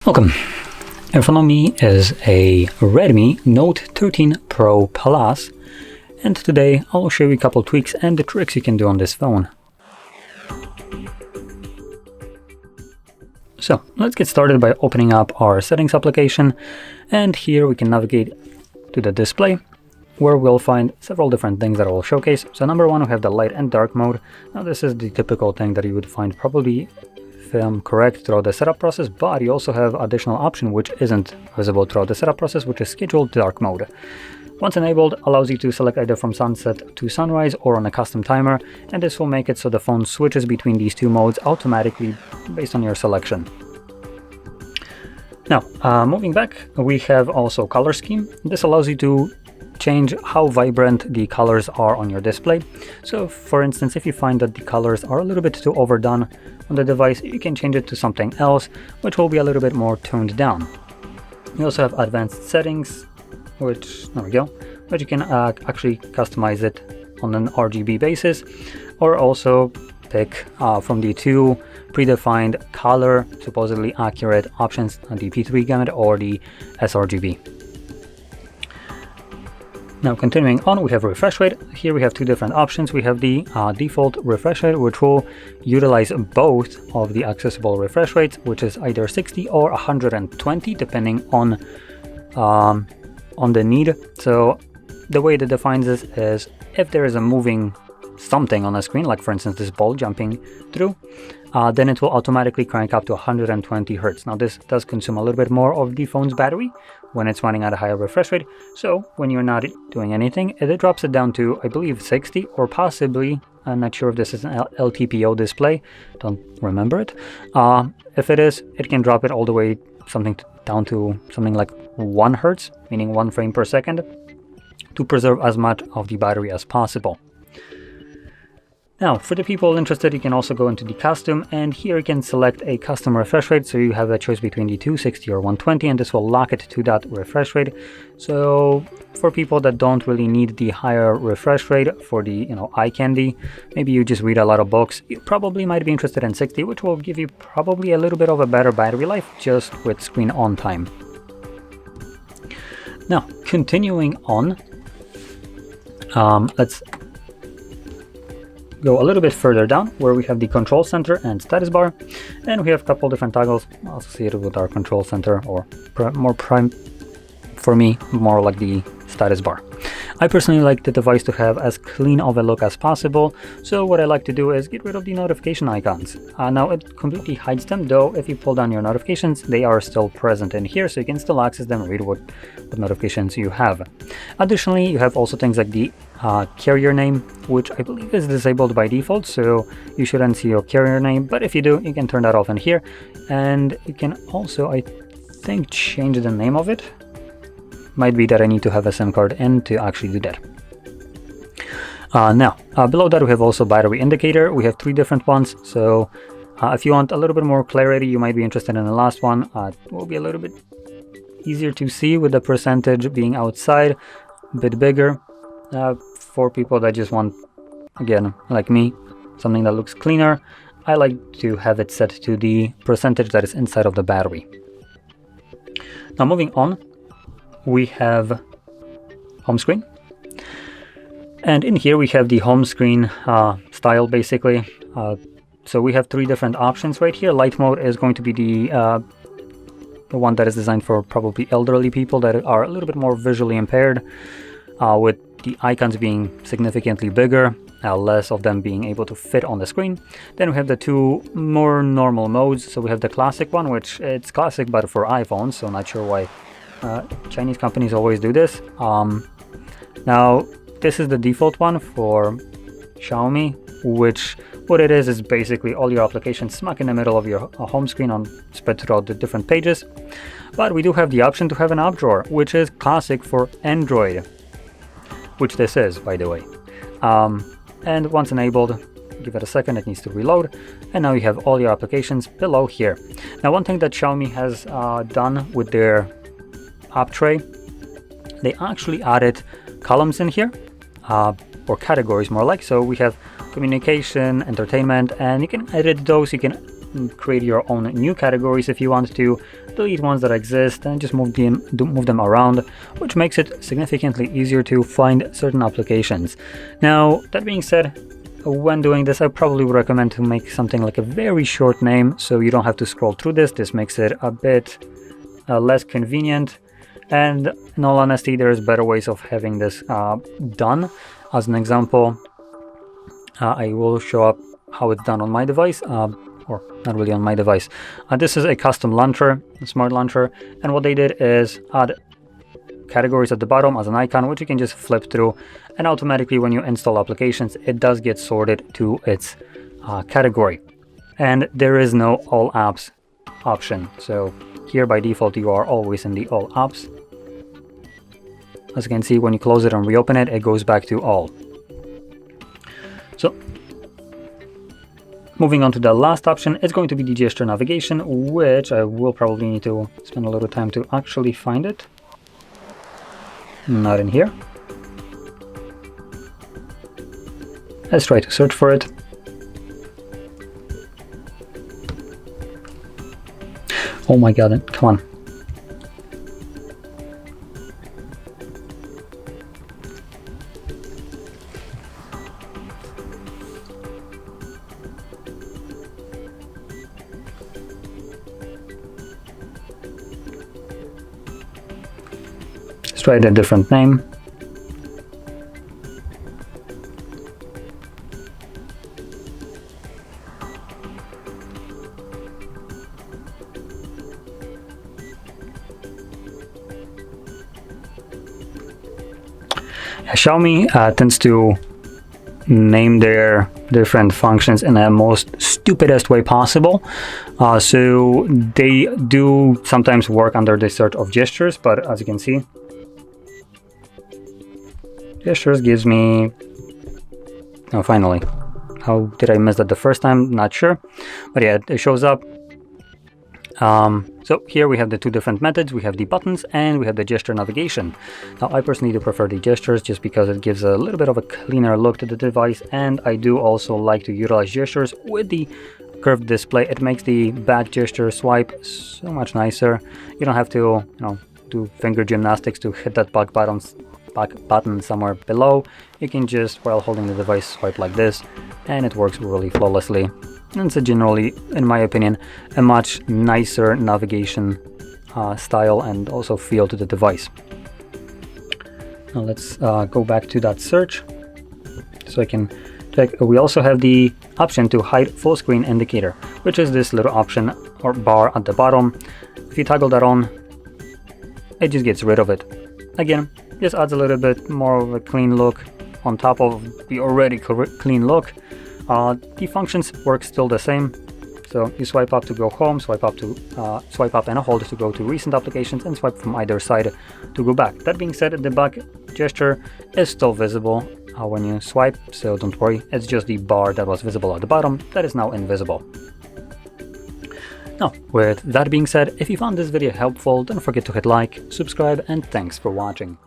Welcome. In front of me is a Redmi Note 13 Pro Plus, and today I'll show you a couple tweaks and the tricks you can do on this phone. So let's get started by opening up our settings application, and here we can navigate to the display where we'll find several different things that I will showcase. So number one, we have the light and dark mode. Now this is the typical thing that you would find probably correct throughout the setup process, but you also have additional option which isn't visible throughout the setup process, which is scheduled dark mode. Once enabled, allows you to select either from sunset to sunrise or on a custom timer, and this will make it so the phone switches between these two modes automatically based on your selection. Now, moving back, we have also color scheme. This allows you to change how vibrant the colors are on your display. So for instance, if you find that the colors are a little bit too overdone on the device, you can change it to something else which will be a little bit more toned down. You also have advanced settings, which there we go, but you can actually customize it on an RGB basis, or also pick from the two predefined color supposedly accurate options, the P3 gamut or the sRGB. Now continuing on, we have refresh rate. Here we have two different options. We have the default refresh rate, which will utilize both of the accessible refresh rates, which is either 60 or 120 depending on the need. So the way that defines this is if there is a moving something on the screen, like for instance this ball jumping through, then it will automatically crank up to 120 Hz. Now this does consume a little bit more of the phone's battery when it's running at a higher refresh rate, so when you're not doing anything, it drops it down to, I believe, 60 or possibly, I'm not sure if this is an LTPO display, don't remember it. If it is, it can drop it all the way down to something like 1 Hz, meaning 1 frame per second, to preserve as much of the battery as possible. Now, for the people interested, you can also go into the custom, and here you can select a custom refresh rate, so you have a choice between the 260 or 120, and this will lock it to that refresh rate. So for people that don't really need the higher refresh rate for the eye candy, maybe you just read a lot of books, you probably might be interested in 60, which will give you probably a little bit of a better battery life just with screen on time. Now, continuing on, let's go a little bit further down where we have the control center and status bar, and we have a couple different toggles associated with our control center, or for me, more like the status bar. I personally like the device to have as clean of a look as possible, so what I like to do is get rid of the notification icons. Now it completely hides them, though if you pull down your notifications, they are still present in here, so you can still access them and read what notifications you have. Additionally, you have also things like the carrier name, which I believe is disabled by default, so you shouldn't see your carrier name, but if you do, you can turn that off in here, and you can also, I think, change the name of it. Might be that I need to have a SIM card in to actually do that. Now, below that we have also battery indicator. We have 3 different ones, so if you want a little bit more clarity, you might be interested in the last one. It will be a little bit easier to see with the percentage being outside, a bit bigger. For people that just want, again, like me, something that looks cleaner, I like to have it set to the percentage that is inside of the battery. Now moving on, we have home screen, and in here we have the home screen style basically. So we have 3 different options right here. Light mode is going to be the one that is designed for probably elderly people that are a little bit more visually impaired, with the icons being significantly bigger, less of them being able to fit on the screen. Then we have the 2 more normal modes. So we have the classic one, which it's classic but for iPhones, so not sure why Chinese companies always do this. Now this is the default one for Xiaomi, which what it is basically all your applications smack in the middle of your home screen spread throughout the different pages. But we do have the option to have an app drawer, which is classic for Android, which this is, by the way. And once enabled, give it a second, it needs to reload, and now you have all your applications below here. Now one thing that Xiaomi has done with their app tray, they actually added columns in here, or categories more like. So we have communication, entertainment, and you can edit those. You can create your own new categories if you want to, delete ones that exist, and just move them around, which makes it significantly easier to find certain applications. Now, that being said, when doing this, I probably would recommend to make something like a very short name, so you don't have to scroll through this. This makes it a bit less convenient, and in all honesty, there's better ways of having this done. As an example, I will show up how it's done on my device, or not really on my device. This is a custom launcher, a smart launcher, and what they did is add categories at the bottom as an icon, which you can just flip through, and automatically when you install applications, it does get sorted to its category. And there is no all apps option, so here by default you are always in the all apps. As you can see, when you close it and reopen it, it goes back to all. So moving on to the last option, it's going to be the gesture navigation, which I will probably need to spend a little time to actually find it. Not in here. Let's try to search for it. Oh my god, come on. Let's try a different name. Xiaomi tends to name their different functions in the most stupidest way possible. So they do sometimes work under the search of gestures, but as you can see, gestures gives me... Oh, finally. How did I miss that the first time? Not sure. But yeah, it shows up. So here we have the two different methods. We have the buttons and we have the gesture navigation. Now I personally do prefer the gestures just because it gives a little bit of a cleaner look to the device, and I do also like to utilize gestures with the curved display. It makes the back gesture swipe so much nicer. You don't have to, do finger gymnastics to hit that back button somewhere below. You can just, while holding the device, swipe like this, and it works really flawlessly. And it's generally, in my opinion, a much nicer navigation style and also feel to the device. Now let's go back to that search so I can check. We also have the option to hide full screen indicator, which is this little option or bar at the bottom. If you toggle that on, it just gets rid of it. Again, this adds a little bit more of a clean look on top of the already clean look. The functions work still the same. So you swipe up to go home, swipe up and hold to go to recent applications, and swipe from either side to go back. That being said, the back gesture is still visible when you swipe, so don't worry. It's just the bar that was visible at the bottom that is now invisible. Now, with that being said, if you found this video helpful, don't forget to hit like, subscribe, and thanks for watching.